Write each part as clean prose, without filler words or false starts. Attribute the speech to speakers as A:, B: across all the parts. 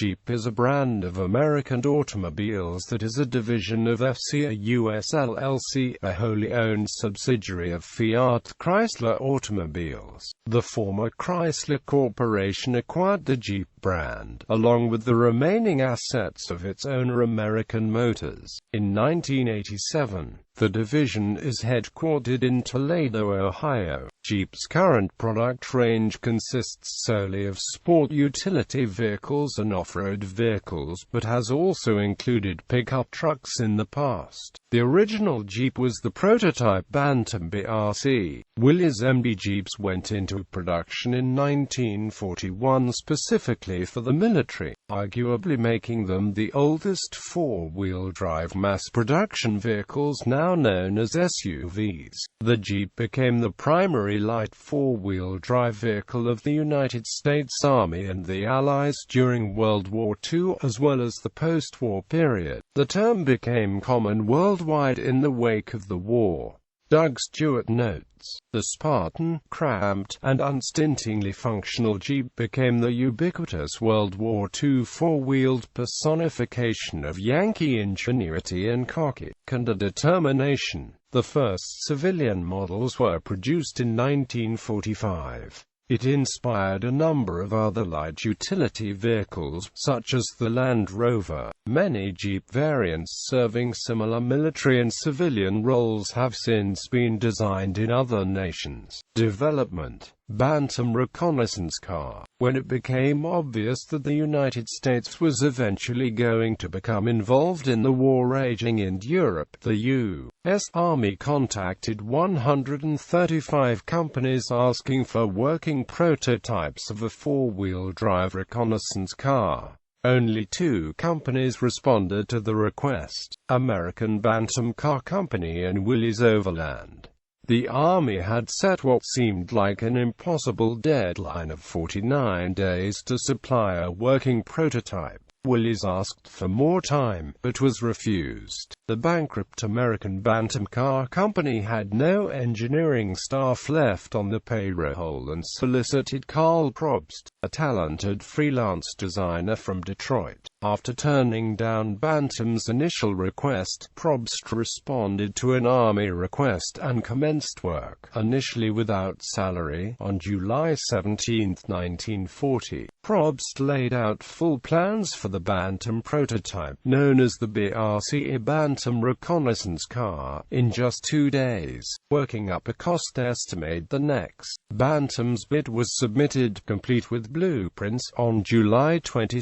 A: Jeep is a brand of American automobiles that is a division of FCA US LLC, a wholly owned subsidiary of Fiat Chrysler Automobiles. The former Chrysler Corporation acquired the Jeep brand, along with the remaining assets of its owner American Motors, in 1987. The division is headquartered in Toledo, Ohio. Jeep's current product range consists solely of sport utility vehicles and off-road vehicles, but has also included pickup trucks in the past. The original Jeep was the prototype Bantam BRC. Willys MD Jeeps went into production in 1941 specifically for the military, arguably making them the oldest four-wheel drive mass-production vehicles now known as SUVs. The Jeep became the primary light four-wheel drive vehicle of the United States Army and the Allies during World War II as well as the post-war period. The term became common worldwide in the wake of the war. Doug Stewart notes, the Spartan, cramped, and unstintingly functional Jeep became the ubiquitous World War II four-wheeled personification of Yankee ingenuity and cocky and determination. The first civilian models were produced in 1945. It inspired a number of other light utility vehicles, such as the Land Rover. Many Jeep variants serving similar military and civilian roles have since been designed in other nations. Development. Bantam reconnaissance car. When it became obvious that the United States was eventually going to become involved in the war raging in Europe, the U.S. Army contacted 135 companies asking for working prototypes of a four-wheel drive reconnaissance car. Only 2 companies responded to the request: American Bantam Car Company and Willys Overland. The Army had set what seemed like an impossible deadline of 49 days to supply a working prototype. Willys asked for more time, but was refused. The bankrupt American Bantam Car Company had no engineering staff left on the payroll and solicited Carl Probst, a talented freelance designer from Detroit. After turning down Bantam's initial request, Probst responded to an Army request and commenced work, initially without salary, on July 17, 1940. Probst laid out full plans for the Bantam prototype, known as the BRC Bantam Reconnaissance Car, in just 2 days. Working up a cost estimate, the next Bantam's bid was submitted, complete with blueprints, on July 22.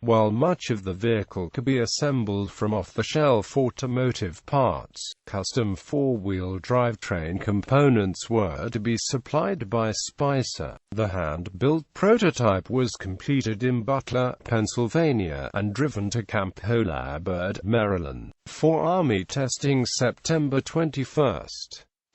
A: While much of the vehicle could be assembled from off-the-shelf automotive parts, custom four-wheel drivetrain components were to be supplied by Spicer. The hand-built prototype was completed in Butler, Pennsylvania, and driven to Camp Holabird, Maryland, for Army testing September 21.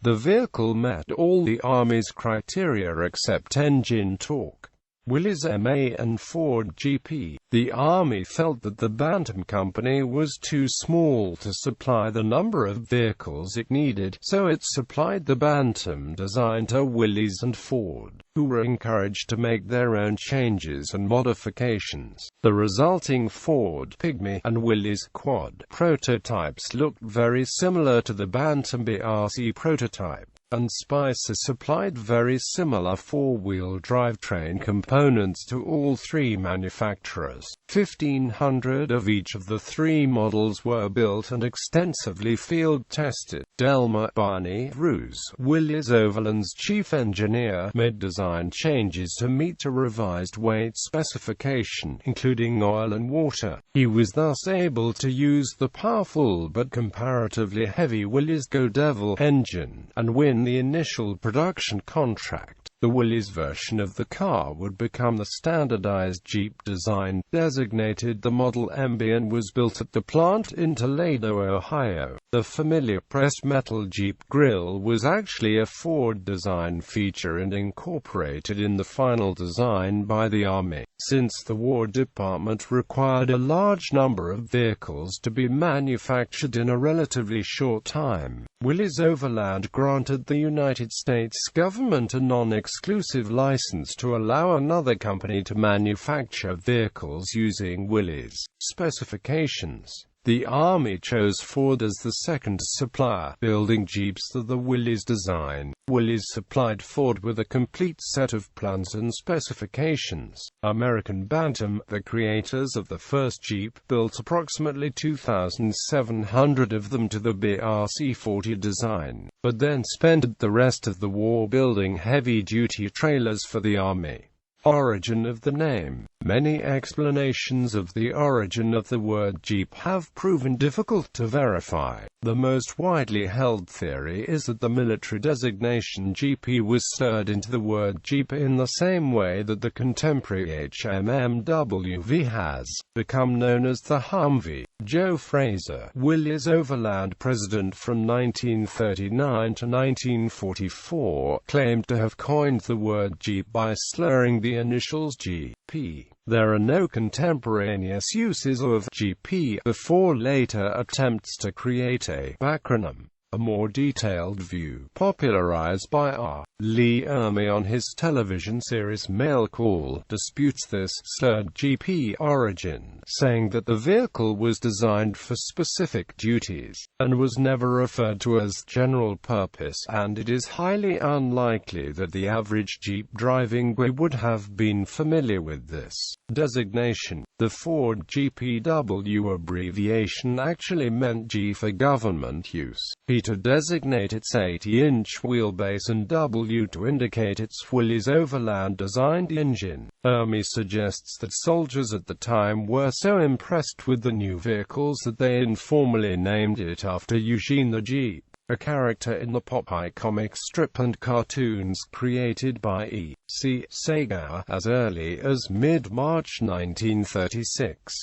A: The vehicle met all the Army's criteria except engine torque. Willys MA and Ford GP. The Army felt that the Bantam Company was too small to supply the number of vehicles it needed, so it supplied the Bantam design to Willys and Ford, who were encouraged to make their own changes and modifications. The resulting Ford Pygmy and Willys Quad prototypes looked very similar to the Bantam BRC prototype, and Spicer supplied very similar four-wheel drivetrain components to all 3 manufacturers. 1,500 of each of the 3 models were built and extensively field-tested. Delmer Barney Roos, Willys Overland's chief engineer, made design changes to meet a revised weight specification, including oil and water. He was thus able to use the powerful but comparatively heavy Willys Go Devil engine, and win the initial production contract. The Willys version of the car would become the standardized Jeep design, designated the Model MB, and was built at the plant in Toledo, Ohio. The familiar pressed metal Jeep grille was actually a Ford design feature and incorporated in the final design by the Army. Since the War Department required a large number of vehicles to be manufactured in a relatively short time, Willys Overland granted the United States government a non-exclusive exclusive license to allow another company to manufacture vehicles using Willys specifications. The Army chose Ford as the second supplier, building Jeeps to the Willys design. Willys supplied Ford with a complete set of plans and specifications. American Bantam, the creators of the first Jeep, built approximately 2,700 of them to the BRC-40 design, but then spent the rest of the war building heavy-duty trailers for the Army. Origin of the name. Many explanations of the origin of the word Jeep have proven difficult to verify. The most widely held theory is that the military designation GP was stirred into the word Jeep in the same way that the contemporary HMMWV has become known as the Humvee. Joe Fraser, Willys Overland president from 1939 to 1944, claimed to have coined the word Jeep by slurring the initials GP. There are no contemporaneous uses of GP before later attempts to create a acronym. A more detailed view, popularized by R. Lee Ermey on his television series Mail Call, disputes this slurred GP origin, saying that the vehicle was designed for specific duties, and was never referred to as general purpose, and it is highly unlikely that the average Jeep driving boy would have been familiar with this designation. The Ford GPW abbreviation actually meant G for government use, P to designate its 80-inch wheelbase, and W to indicate its Willys Overland-designed engine. Ermey suggests that soldiers at the time were so impressed with the new vehicles that they informally named it after Eugene the Jeep, a character in the Popeye comic strip and cartoons created by E. C. Sagar as early as mid-March 1936.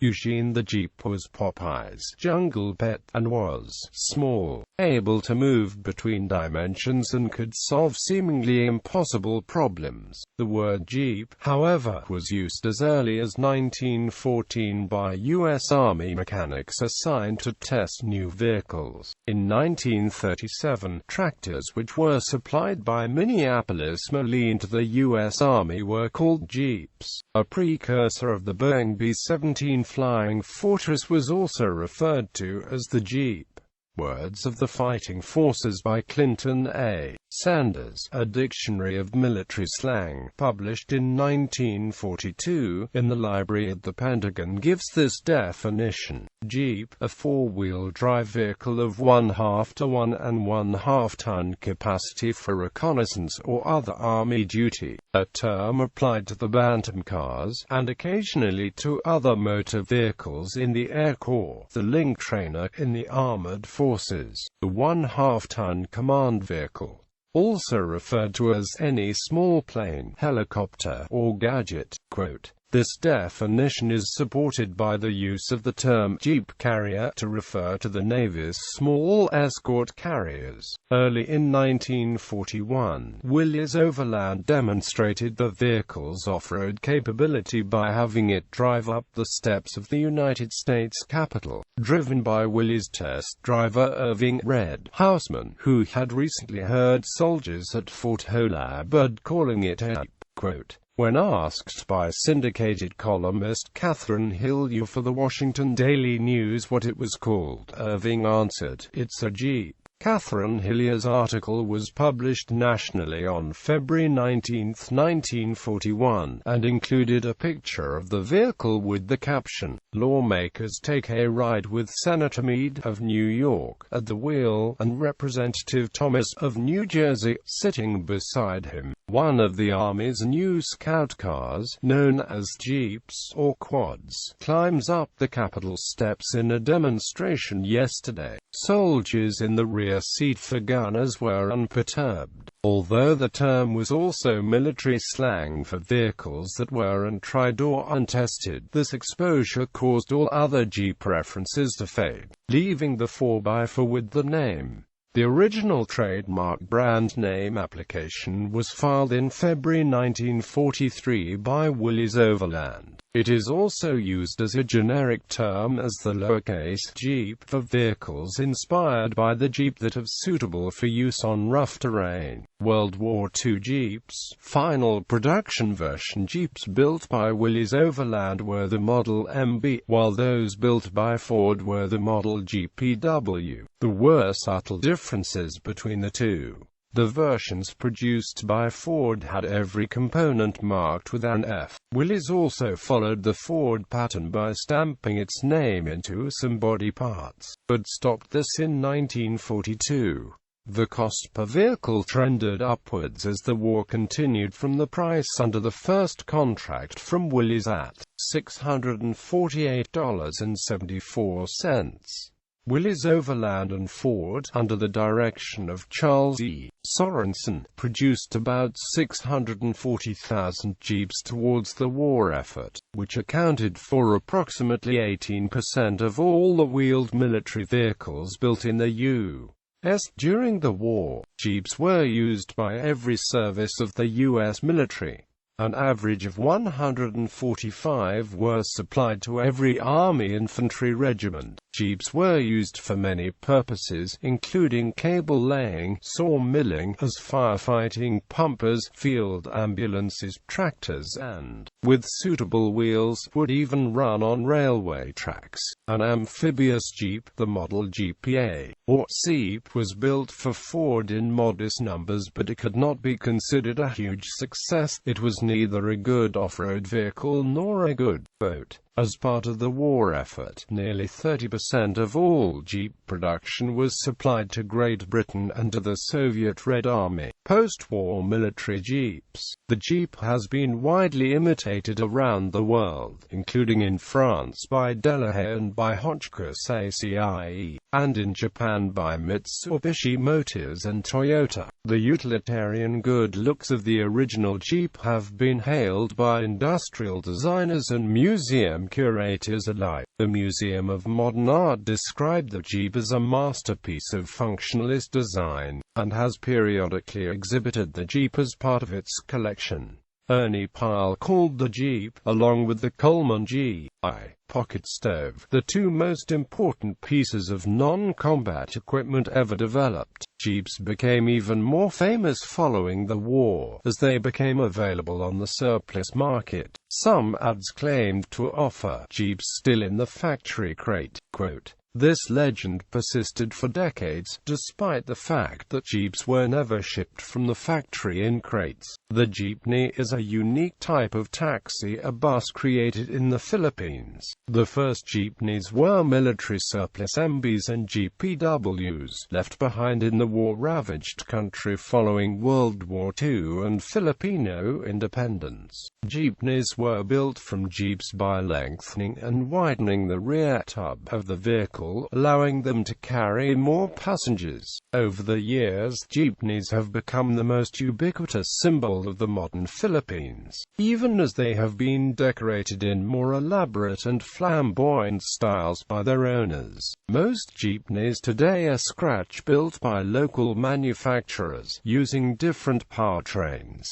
A: Eugene the Jeep was Popeye's jungle pet, and was small, able to move between dimensions, and could solve seemingly impossible problems. The word Jeep, however, was used as early as 1914 by U.S. Army mechanics assigned to test new vehicles. In 1937, tractors which were supplied by Minneapolis Moline to the U.S. Army were called Jeeps. A precursor of the Boeing B-17 Flying Fortress was also referred to as the Jeep. Words of the Fighting Forces by Clinton A. Sanders, a dictionary of military slang, published in 1942, in the library at the Pentagon, gives this definition. Jeep, a four-wheel drive vehicle of 1/2 to 1 1/2 ton capacity for reconnaissance or other Army duty, a term applied to the Bantam cars, and occasionally to other motor vehicles in the Air Corps, the link trainer in the Armored Forces, the 1/2 ton command vehicle. Also referred to as any small plane, helicopter, or gadget. Quote, this definition is supported by the use of the term Jeep carrier to refer to the Navy's small escort carriers. Early in 1941, Willys Overland demonstrated the vehicle's off-road capability by having it drive up the steps of the United States Capitol, driven by Willys test driver Irving "Red" Houseman, who had recently heard soldiers at Fort Holabird calling it a Jeep. Quote, when asked by syndicated columnist Catherine Hillier for the Washington Daily News what it was called, Irving answered, "It's a Jeep." Catherine Hillier's article was published nationally on February 19, 1941, and included a picture of the vehicle with the caption, "Lawmakers take a ride with Senator Meade of New York at the wheel, and Representative Thomas of New Jersey sitting beside him." One of the Army's new scout cars, known as Jeeps or Quads, climbs up the Capitol steps in a demonstration yesterday. Soldiers in the rear seat for gunners were unperturbed, although the term was also military slang for vehicles that were untried or untested. This exposure caused all other Jeep references to fade, leaving the 4x4 with the name. The original trademark brand name application was filed in February 1943 by Willys Overland. It is also used as a generic term as the lowercase Jeep for vehicles inspired by the Jeep that are suitable for use on rough terrain. World War II Jeeps. Final production version Jeeps built by Willys Overland were the Model MB, while those built by Ford were the Model GPW. There were subtle differences between the two. The versions produced by Ford had every component marked with an F. Willys also followed the Ford pattern by stamping its name into some body parts, but stopped this in 1942. The cost per vehicle trended upwards as the war continued from the price under the first contract from Willys at $648.74. Willys Overland and Ford, under the direction of Charles E. Sorensen, produced about 640,000 Jeeps towards the war effort, which accounted for approximately 18% of all the wheeled military vehicles built in the U.S. during the war. Jeeps were used by every service of the U.S. military. An average of 145 were supplied to every Army infantry regiment. Jeeps were used for many purposes, including cable laying, saw milling, as firefighting, pumpers, field ambulances, tractors, and, with suitable wheels, would even run on railway tracks. An amphibious Jeep, the Model GPA, or Jeep, was built for Ford in modest numbers, but it could not be considered a huge success. It was neither a good off-road vehicle nor a good boat. As part of the war effort, nearly 30% of all Jeep production was supplied to Great Britain and to the Soviet Red Army. Post-war military Jeeps. The Jeep has been widely imitated around the world, including in France by Delahaye and by Hotchkiss ACIE, and in Japan by Mitsubishi Motors and Toyota. The utilitarian good looks of the original Jeep have been hailed by industrial designers and museum curators alike. The Museum of Modern Art described the Jeep as a masterpiece of functionalist design, and has periodically exhibited the Jeep as part of its collection. Ernie Pyle called the Jeep, along with the Coleman G.I. pocket stove, the two most important pieces of non-combat equipment ever developed. Jeeps became even more famous following the war, as they became available on the surplus market. Some ads claimed to offer Jeeps still in the factory crate. Quote, "This legend persisted for decades, despite the fact that Jeeps were never shipped from the factory in crates. The jeepney is a unique type of taxi, a bus created in the Philippines. The first jeepneys were military surplus MBs and GPWs, left behind in the war-ravaged country following World War II and Filipino independence. Jeepneys were built from Jeeps by lengthening and widening the rear tub of the vehicle, allowing them to carry more passengers. Over the years, jeepneys have become the most ubiquitous symbol of the modern Philippines, even as they have been decorated in more elaborate and flamboyant styles by their owners. Most jeepneys today are scratch-built by local manufacturers, using different powertrains.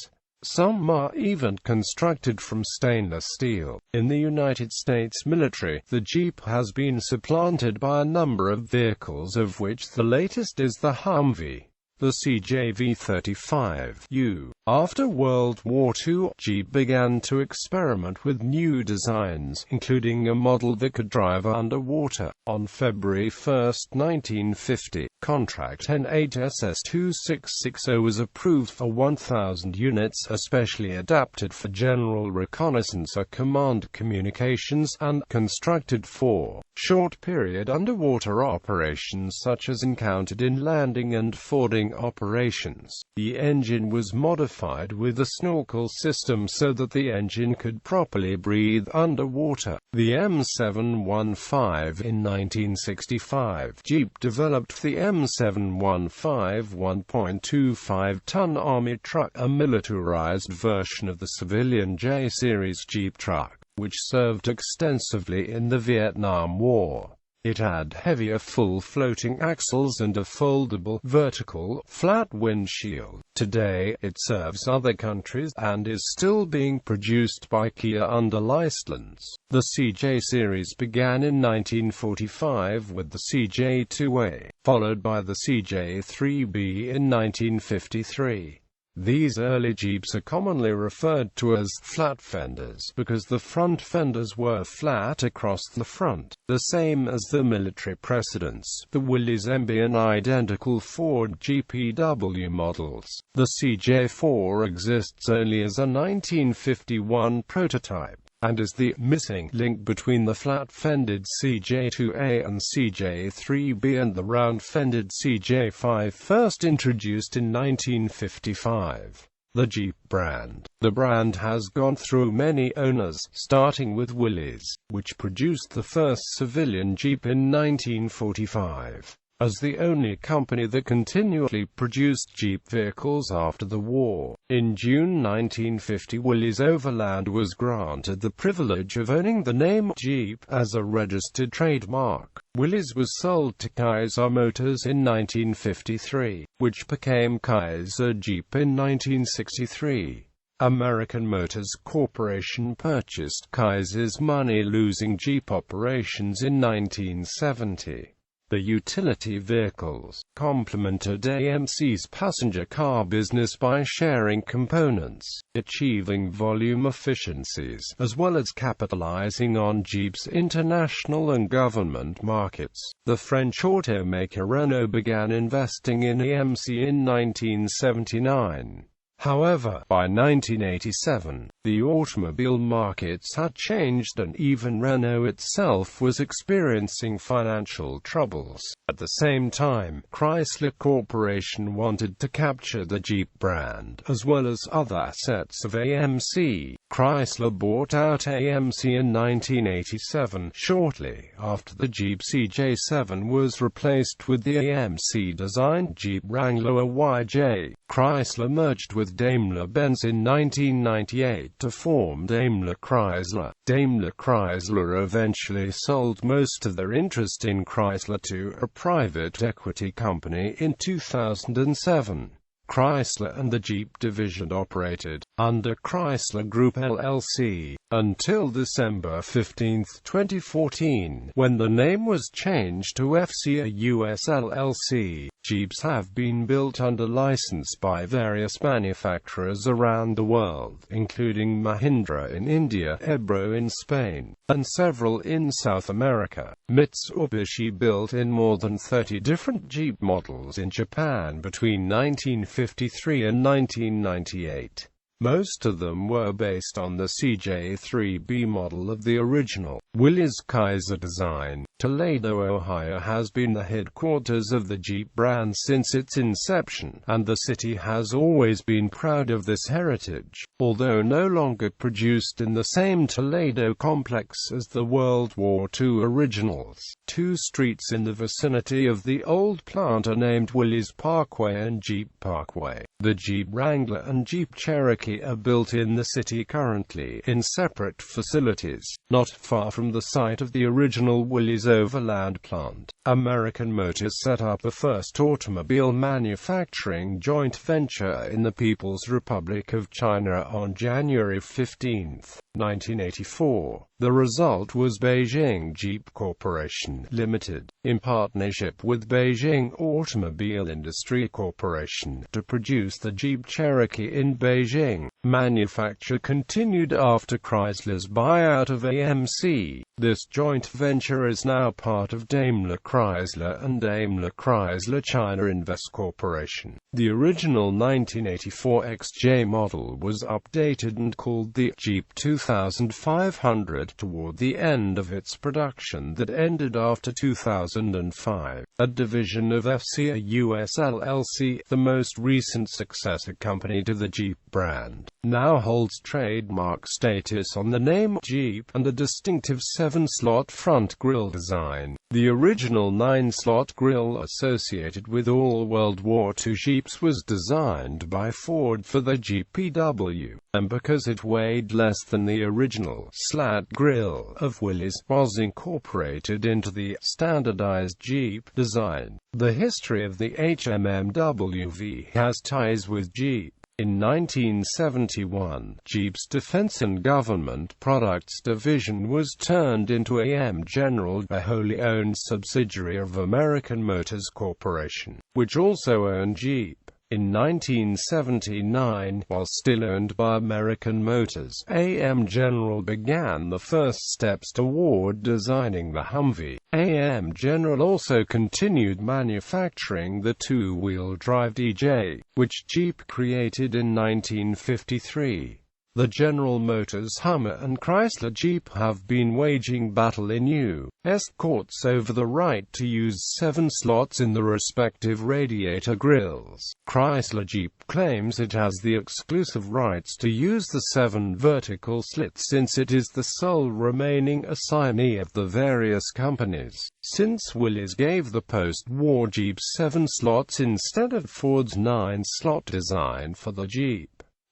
A: Some are even constructed from stainless steel. In the United States military, the Jeep has been supplanted by a number of vehicles, of which the latest is the Humvee, the CJV-35U. After World War II, Jeep began to experiment with new designs, including a model that could drive underwater. On February 1, 1950, Contract N8SS-2660 was approved for 1,000 units, especially adapted for general reconnaissance or command communications, and constructed for short-period underwater operations such as encountered in landing and fording operations. The engine was modified with a snorkel system so that the engine could properly breathe underwater. The M715 in 1965, Jeep developed the M715 1.25-ton Army truck, a militarized version of the civilian J-Series Jeep truck, which served extensively in the Vietnam War. It had heavier full floating axles and a foldable, vertical, flat windshield. Today, it serves other countries, and is still being produced by Kia under license. The CJ series began in 1945 with the CJ2A, followed by the CJ3B in 1953. These early Jeeps are commonly referred to as flat fenders because the front fenders were flat across the front, the same as the military precedents, the Willys MB and identical Ford GPW models. The CJ4 exists only as a 1951 prototype, and is the missing link between the flat-fended CJ2A and CJ3B and the round-fended CJ5, first introduced in 1955. The Jeep brand. The brand has gone through many owners, starting with Willys, which produced the first civilian Jeep in 1945. As the only company that continually produced Jeep vehicles after the war. In June 1950, Willys Overland was granted the privilege of owning the name Jeep as a registered trademark. Willys was sold to Chrysler Motors in 1953, which became Chrysler Jeep in 1963. American Motors Corporation purchased Chrysler's money-losing Jeep operations in 1970. The utility vehicles complemented AMC's passenger car business by sharing components, achieving volume efficiencies, as well as capitalizing on Jeep's international and government markets. The French automaker Renault began investing in AMC in 1979. However, by 1987, the automobile markets had changed and even Renault itself was experiencing financial troubles. At the same time, Chrysler Corporation wanted to capture the Jeep brand, as well as other assets of AMC. Chrysler bought out AMC in 1987, shortly after the Jeep CJ7 was replaced with the AMC-designed Jeep Wrangler YJ. Chrysler merged with Daimler-Benz in 1998 to form Daimler-Chrysler. Daimler-Chrysler eventually sold most of their interest in Chrysler to a private equity company in 2007. Chrysler and the Jeep division operated under Chrysler Group LLC until December 15, 2014, when the name was changed to FCA US LLC. Jeeps have been built under license by various manufacturers around the world, including Mahindra in India, Ebro in Spain, and several in South America. Mitsubishi built in more than 30 different Jeep models in Japan between 1953 and 1998. Most of them were based on the CJ3B model of the original Willys Kaiser design. Toledo, Ohio has been the headquarters of the Jeep brand since its inception, and the city has always been proud of this heritage. Although no longer produced in the same Toledo complex as the World War II originals, two streets in the vicinity of the old plant are named Willys Parkway and Jeep Parkway. The Jeep Wrangler and Jeep Cherokee are built in the city currently in separate facilities, not far from the site of the original Willys Overland plant. American Motors set up the first automobile manufacturing joint venture in the People's Republic of China on January 15, 1984. The result was Beijing Jeep Corporation Limited, in partnership with Beijing Automobile Industry Corporation, to produce the Jeep Cherokee in Beijing. Manufacture continued after Chrysler's buyout of AMC. This joint venture is now part of Daimler Chrysler and Daimler Chrysler China Invest Corporation. The original 1984 XJ model was updated and called the Jeep 2500 toward the end of its production that ended after 2005. A division of FCA US LLC, the most recent successor company to the Jeep brand, now holds trademark status on the name Jeep and a distinctive 7-slot front grille design. The original 9-slot grille associated with all World War II Jeeps was designed by Ford for the GPW, and because it weighed less than the the original slat grille of Willys was incorporated into the standardized Jeep design. The history of the HMMWV has ties with Jeep. In 1971, Jeep's Defense and Government Products division was turned into AM General, a wholly owned subsidiary of American Motors Corporation, which also owned Jeep. In 1979, while still owned by American Motors, AM General began the first steps toward designing the Humvee. AM General also continued manufacturing the two-wheel drive DJ, which Jeep created in 1953. The General Motors Hummer and Chrysler Jeep have been waging battle in U.S. courts over the right to use 7 slots in the respective radiator grilles. Chrysler Jeep claims it has the exclusive rights to use the 7 vertical slits since it is the sole remaining assignee of the various companies. Since Willys gave the post-war Jeep 7 slots instead of Ford's 9-slot design for the Jeep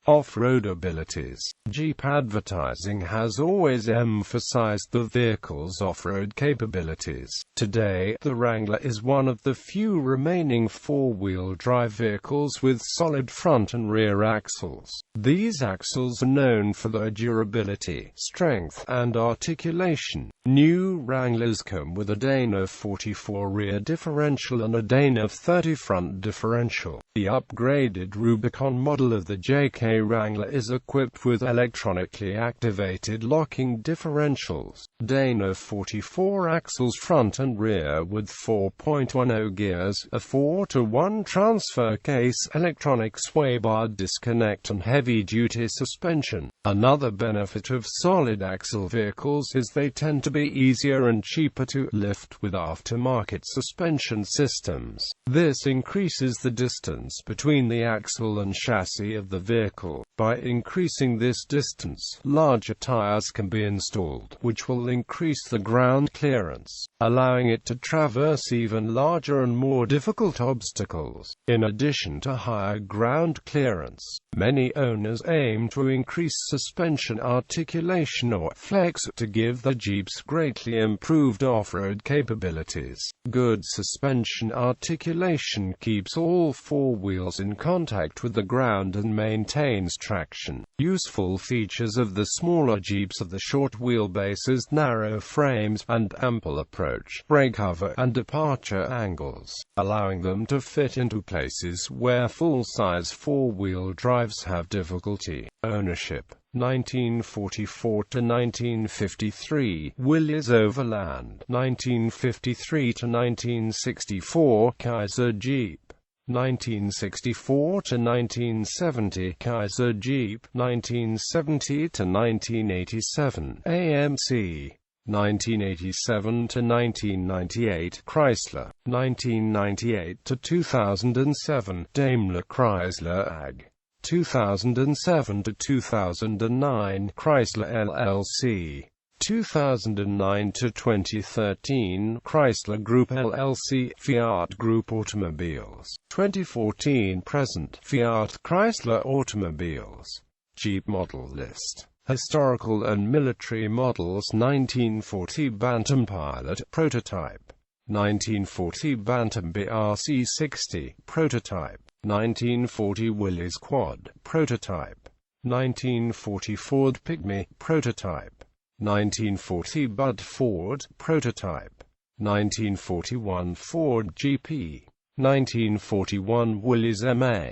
A: off-road abilities, Jeep advertising has always emphasized the vehicle's off-road capabilities. Today, the Wrangler is one of the few remaining four-wheel drive vehicles with solid front and rear axles. These axles are known for their durability, strength, and articulation. New Wranglers come with a Dana 44 rear differential and a Dana 30 front differential. The upgraded Rubicon model of the JK Wrangler is equipped with electronically activated locking differentials, Dana 44 axles front and rear with 4.10 gears, a 4-to-1 transfer case, electronic sway bar disconnect and heavy-duty suspension. Another benefit of solid axle vehicles is they tend to be easier and cheaper to lift with aftermarket suspension systems. This increases the distance between the axle and chassis of the vehicle. By increasing this distance, larger tires can be installed, which will increase the ground clearance, allowing it to traverse even larger and more difficult obstacles. In addition to higher ground clearance, many owners aim to increase suspension articulation or flex to give the Jeeps greatly improved off-road capabilities. Good suspension articulation keeps all four wheels in contact with the ground and maintains traction. Useful features of the smaller Jeeps are the short wheelbases, narrow frames, and ample approach, brake cover, and departure angles, allowing them to fit into places where full-size four-wheel drives have difficulty. Ownership 1944 to 1953, Willys Overland. 1953 to 1964, Kaiser Jeep. 1964 to 1970, Kaiser Jeep. 1970 to 1987, AMC. 1987 to 1998, Chrysler. 1998 to 2007, Daimler Chrysler AG. 2007 to 2009, Chrysler LLC. 2009 to 2013, Chrysler Group LLC, Fiat Group Automobiles. 2014 present, Fiat Chrysler Automobiles. Jeep model list. Historical and military models: 1940 Bantam Pilot prototype, 1940 Bantam BRC60 prototype, 1940 Willys Quad prototype, 1940 Ford Pygmy prototype, 1940 Bud Ford prototype, 1941 Ford GP, 1941 Willys MA,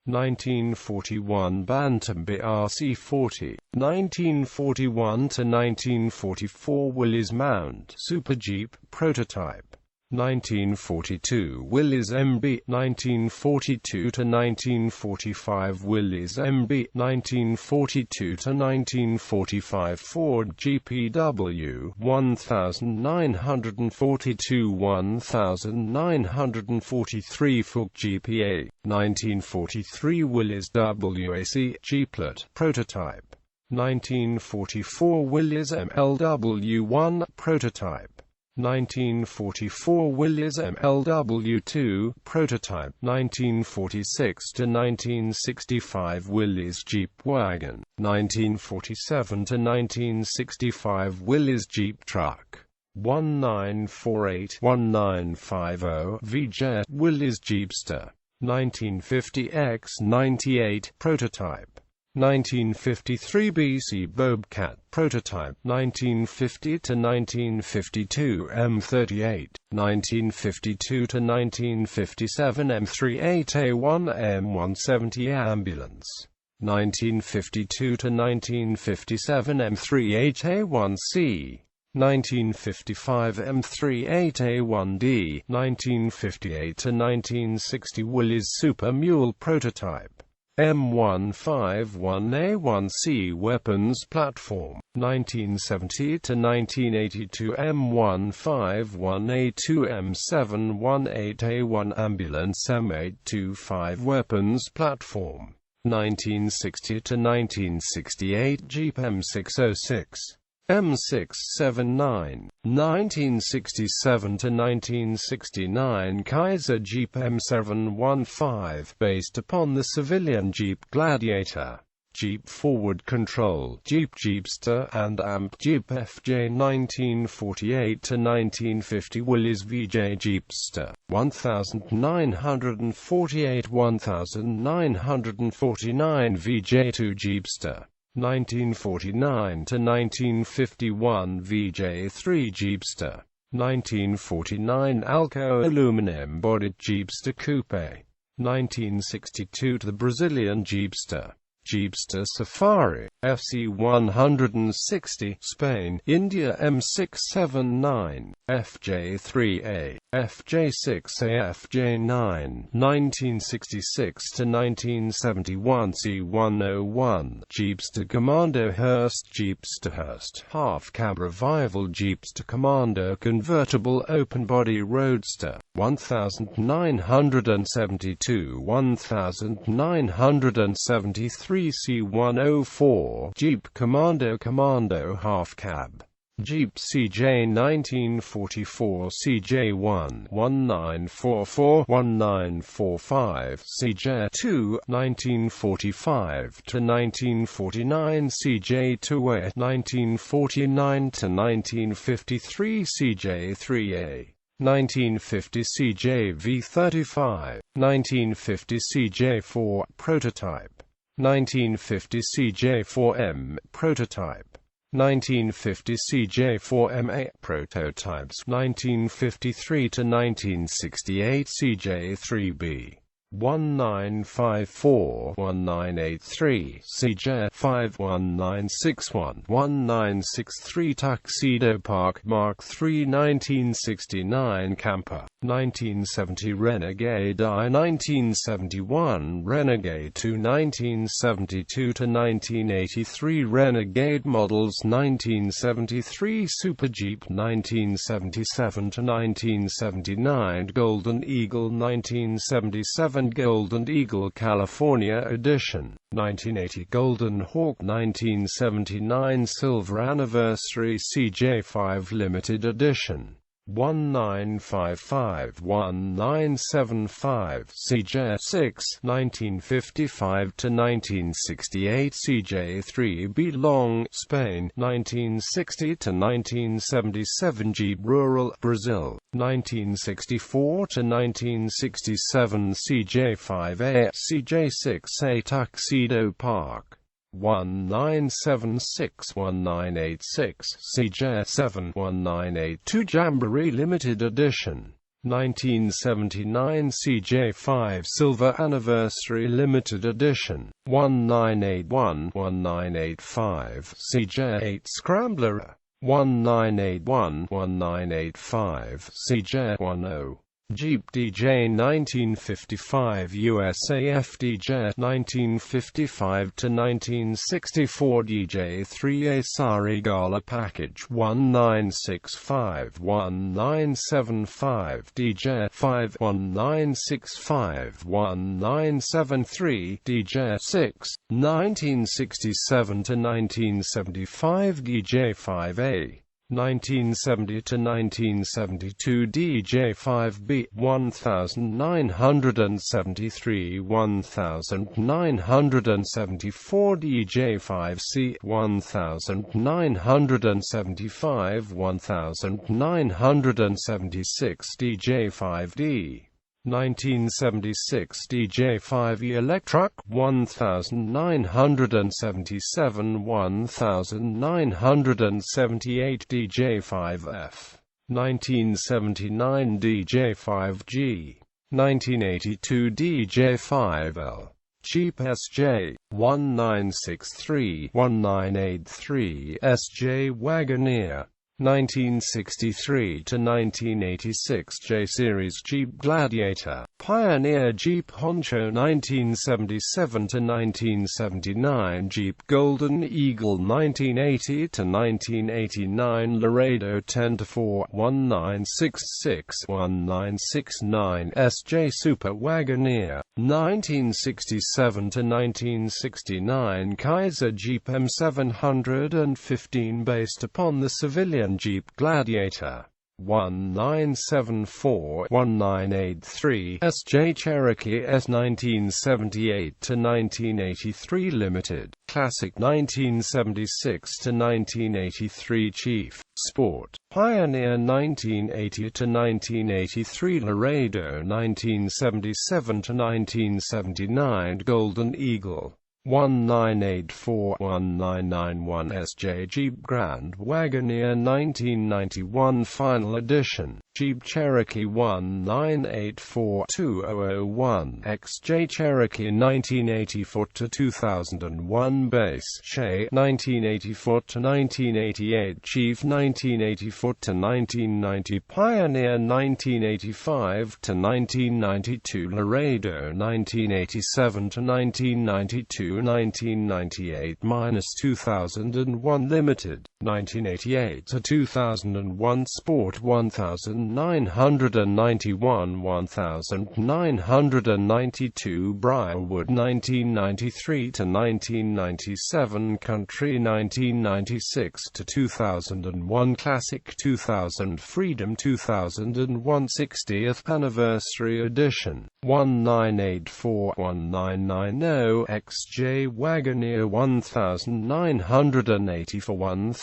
A: 1941 Bantam BRC40, 1941 to 1944 Willys Mount Super Jeep prototype, 1942 Willys MB, 1942 to 1945 Willys MB, 1942 to 1945 Ford GPW, 1942 1943 Ford GPA, 1943 Willys WAC Jeeplet prototype, 1944 Willys MLW1 prototype, 1944 Willys MLW2 prototype. 1946 to 1965 Willys Jeep wagon. 1947 to 1965 Willys Jeep truck. 1948-1950 V-Jet Willys Jeepster. 1950 X98 prototype. 1953 BC Bobcat prototype. 1950 to 1952 M38. 1952 to 1957 M38A1 M170 ambulance. 1952 to 1957 M38A1C. 1955 M38A1D. 1958 to 1960 Willys Super Mule prototype. M151A1C weapons platform. 1970 to 1982 M151A2 M718A1 ambulance. M825 weapons platform. 1960 to 1968 Jeep M606. M679, 1967 to 1969 Kaiser Jeep M715, based upon the civilian Jeep Gladiator, Jeep Forward Control, Jeep Jeepster, and AMP Jeep FJ. 1948 to 1950 Willys VJ Jeepster, 1948 1949 VJ2 Jeepster. 1949 to 1951 VJ3 Jeepster. 1949 Alco aluminum bodied Jeepster Coupe. 1962 to the Brazilian Jeepster. Jeepster Safari, FC 160, Spain, India. M679, FJ3A, FJ6A, FJ9, 1966 to 1971 C101, Jeepster Commando Hearst, Jeepster Hearst, Half Cab Revival, Jeepster Commando Convertible Open Body Roadster, 1972, 1973 C104, Jeep Commando Half Cab. Jeep CJ 1944 CJ1 1944 1945 CJ2 1945 to 1949 CJ2A 1949 to 1953 CJ3A 1950 CJ-V35, 1950 CJ4 prototype, 1950 CJ4M prototype, 1950 CJ4M8 prototypes, 1953 to 1968 CJ3B. 1954 1983 CJ5 1961 1963 Tuxedo Park Mark III 1969 Camper 1970 Renegade I 1971 Renegade II 1972 to 1983 Renegade models 1973 Super Jeep 1977 to 1979 Golden Eagle 1977 Golden Eagle California Edition, 1980 Golden Hawk 1979 Silver Anniversary CJ5 Limited Edition, 1955-1975 CJ6 1955 to 1968 CJ3B Long, Spain 1960 to 1977 Jeep Rural, Brazil 1964 to 1967 CJ5A CJ6A Tuxedo Park 1976-1986 CJ7 1982 Jamboree Limited Edition 1979 CJ5 Silver Anniversary Limited Edition 1981-1985 CJ8 Scrambler 1981-1985 CJ10 Jeep DJ 1955 USAF DJ 1955 to 1964 DJ3A Sarigala Package 1965-1975 DJ5 1965-1973 DJ6 1967 to 1975 DJ5A 1970 to 1972 DJ5B 1973 1974 DJ5C 1975 1976 DJ5D 1976 DJ5E Electric 1977 1978 DJ5F 1979 DJ5G 1982 DJ5L Jeep SJ 1963 1983 SJ Wagoneer 1963 to 1986 J-Series Jeep Gladiator, Pioneer Jeep Honcho 1977 to 1979 Jeep Golden Eagle 1980 to 1989 Laredo 10-4 1966 1969 SJ Super Wagoneer 1967 to 1969 Kaiser Jeep M715 based upon the civilian Jeep Gladiator 1974-1983 SJ Cherokee S 1978 to 1983 Limited Classic 1976 to 1983 Chief Sport Pioneer 1980 to 1983 Laredo 1977 to 1979 Golden Eagle 1984-1991 SJ Jeep Grand Wagoneer 1991 Final Edition Jeep Cherokee 1984-2001 XJ Cherokee 1984-2001 Base Shay 1984-1988 Chief 1984-1990 Pioneer 1985-1992 Laredo 1987-1992 1998-2001 Limited 1988-2001 Sport 1991 1992 Briarwood 1993-1997 Country 1996-2001 Classic 2000 Freedom 2001 60th Anniversary Edition 1984-1990 XJ Wagoneer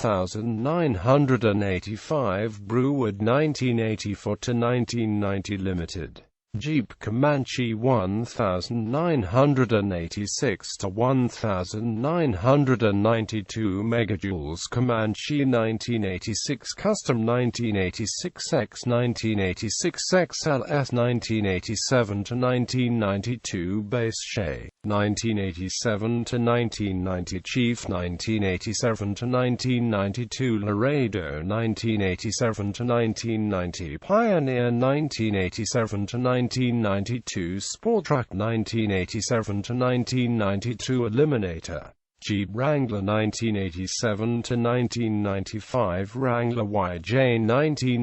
A: 1984-1985 Brewwood 1984-1990 Limited Jeep Comanche 1996-1992 Megajoules Comanche 1986 Custom 1986X 1986XLS 1987-1992 Base Shay 1987-1990 Chief 1987-1992 Laredo 1987-1990 Pioneer 1987-1992 Sport Truck 1987-1992 Eliminator Jeep Wrangler 1987-1995 Wrangler YJ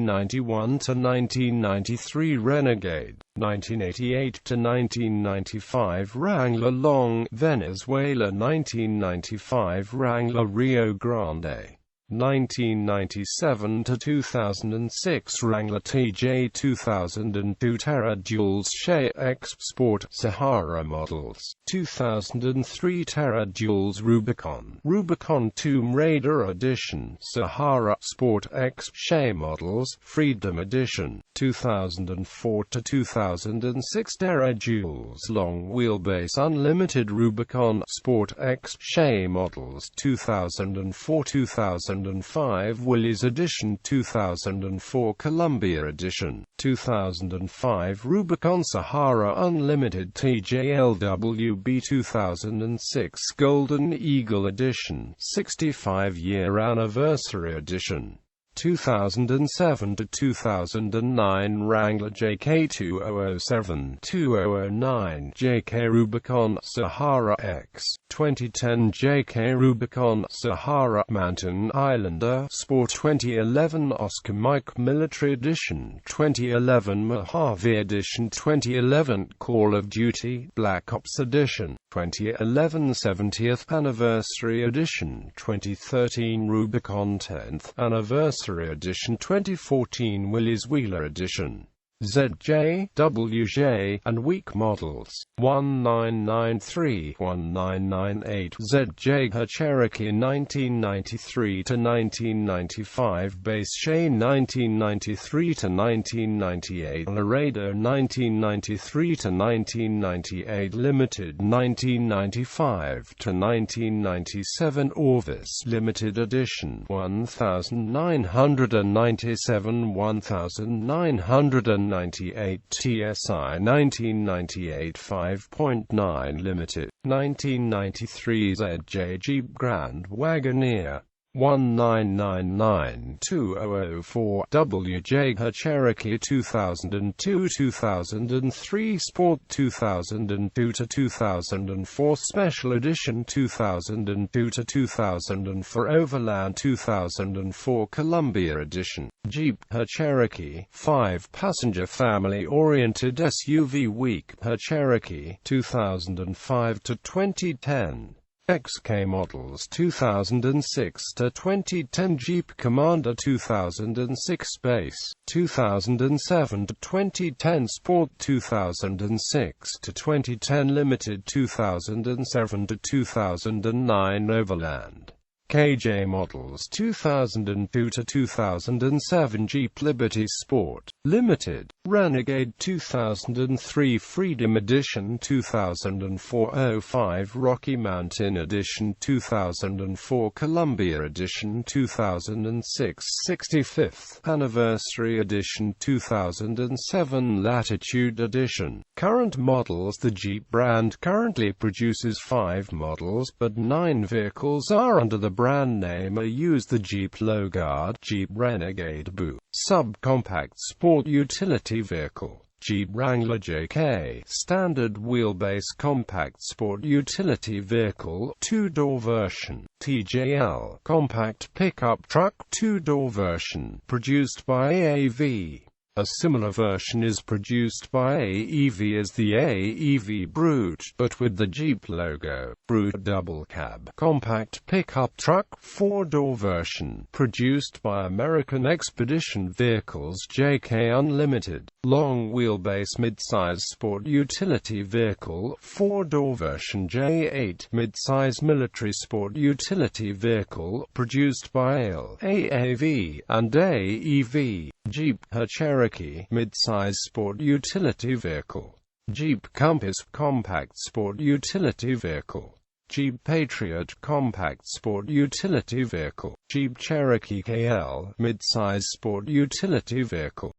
A: 1991-1993 Renegade 1988-1995 Wrangler Long Venezuela 1995 Wrangler Rio Grande 1997-2006 Wrangler TJ 2002 Terra Duals Shay X Sport Sahara models 2003 Terra Duals Rubicon Tomb Raider Edition Sahara Sport X Shay models Freedom Edition 2004-2006 Terra Duals Long Wheelbase Unlimited Rubicon Sport X Shay models 2004-2005 Willys Edition 2004 Columbia Edition 2005 Rubicon Sahara Unlimited TJLWB 2006 Golden Eagle Edition 65-year Anniversary Edition 2007-2009 Wrangler JK 2007-2009 JK Rubicon Sahara X 2010 JK Rubicon Sahara Mountain Islander Sport 2011 Oscar Mike Military Edition 2011 Mojave Edition 2011 Call of Duty Black Ops Edition 2011 70th Anniversary Edition, 2013 Rubicon 10th Anniversary Edition, 2014 Willys Wheeler Edition, ZJ, WJ, and week models, 1993, 1998, ZJ, her Cherokee 1993 to 1995, Base Shane 1993 to 1998, Laredo 1993 to 1998, Limited 1995 to 1997, Orvis Limited Edition 1997, 1998, TSI 1998 5.9 Limited, 1993 ZJ Jeep Grand Wagoneer 1999-2004, WJ, her Cherokee 2002-2003, Sport 2002-2004, Special Edition 2002-2004, Overland 2004, Columbia Edition, Jeep, her Cherokee 5-passenger family-oriented SUV week, her Cherokee 2005-2010. XK models 2006 to 2010, Jeep Commander 2006, Base 2007 to 2010, Sport 2006 to 2010, Limited 2007 to 2009, Overland KJ models 2002 to 2007, Jeep Liberty Sport Limited, Renegade 2003, Freedom Edition 2004-05, Rocky Mountain Edition 2004, Columbia Edition 2006, 65th Anniversary Edition 2007, Latitude Edition. Current models. The Jeep brand currently produces 5 models, but 9 vehicles are under the brand name or use the Jeep logo. Jeep Renegade BU, subcompact sport utility vehicle. Jeep Wrangler JK, standard wheelbase compact sport utility vehicle, 2-door version. TJL, compact pickup truck, 2-door version, produced by AAV. A similar version is produced by AEV as the AEV Brute, but with the Jeep logo. Brute Double Cab, compact pickup truck, 4-door version, produced by American Expedition Vehicles JK Unlimited. Long wheelbase midsize sport utility vehicle, 4-door version J8, midsize military sport utility vehicle, produced by AAV and AEV. Jeep, her Cherokee, mid-size sport utility vehicle. Jeep Compass, compact sport utility vehicle. Jeep Patriot, compact sport utility vehicle. Jeep Cherokee KL, mid-size sport utility vehicle.